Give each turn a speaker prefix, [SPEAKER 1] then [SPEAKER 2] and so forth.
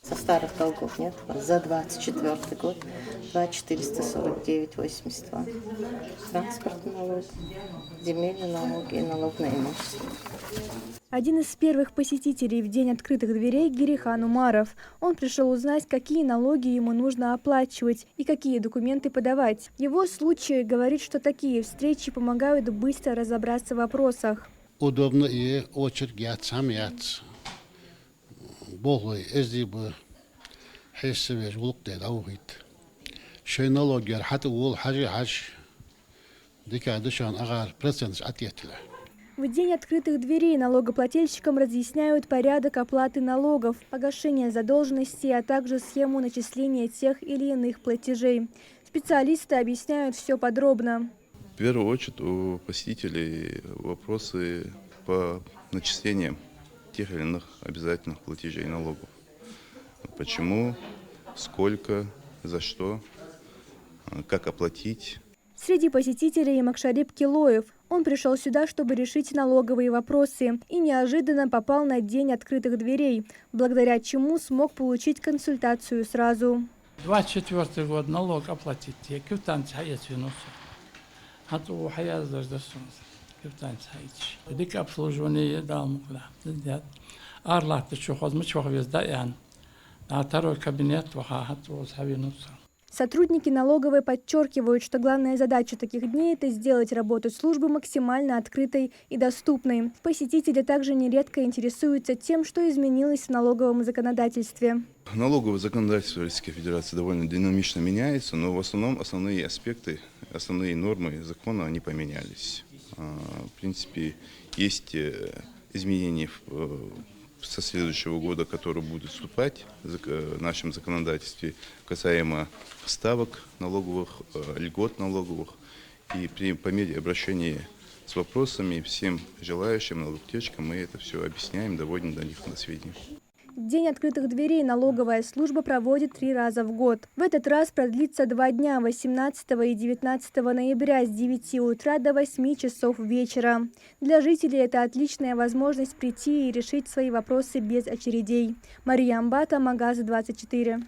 [SPEAKER 1] Со старых долгов нет. За 24 год 2 449,82. Транспортный налог, земельный налог и налог на имущество.
[SPEAKER 2] Один из первых посетителей в День открытых дверей – Гирихан Умаров. Он пришел узнать, какие налоги ему нужно оплачивать и какие документы подавать. В его случае говорит, что такие встречи помогают быстро разобраться в вопросах.
[SPEAKER 3] Удобно и очередь ятсам яц. Болой эздибы хессевеж улуктед аухит. Шей налогер хаты ул хажи декадышан агар процент отъетля.
[SPEAKER 2] В День открытых дверей налогоплательщикам разъясняют порядок оплаты налогов, погашения задолженностей, а также схему начисления тех или иных платежей. Специалисты объясняют все подробно.
[SPEAKER 4] В первую очередь у посетителей вопросы по начислениям тех или иных обязательных платежей и налогов. Почему, сколько, за что, как оплатить.
[SPEAKER 2] Среди посетителей Макшарип Килоев. Он пришел сюда, чтобы решить налоговые вопросы, и неожиданно попал на День открытых дверей, благодаря чему смог получить консультацию сразу.
[SPEAKER 5] 24 год налог оплатить. Я квитанция хаять винуса. Хату хая заждасунс. Квитанция хаять. Дик обслуживание дамукла. Арлахты чухоз мчох вездаян. На второй кабинет ваха хату савинуса.
[SPEAKER 2] Сотрудники налоговой подчеркивают, что главная задача таких дней – это сделать работу службы максимально открытой и доступной. Посетители также нередко интересуются тем, что изменилось в налоговом законодательстве.
[SPEAKER 4] Налоговое законодательство Российской Федерации довольно динамично меняется, но в основном основные аспекты, основные нормы закона они поменялись. В принципе, есть изменения со следующего года, которые будут вступать в нашем законодательстве касаемо ставок налоговых, льгот налоговых. И по мере обращения с вопросами всем желающим налогоплательщикам мы это все объясняем, доводим до них на сведения.
[SPEAKER 2] День открытых дверей налоговая служба проводит 3 раза в год. В этот раз продлится 2 дня – 18 и 19 ноября с 9 утра до 8 часов вечера. Для жителей это отличная возможность прийти и решить свои вопросы без очередей. Мария Амбата, Магаз 24.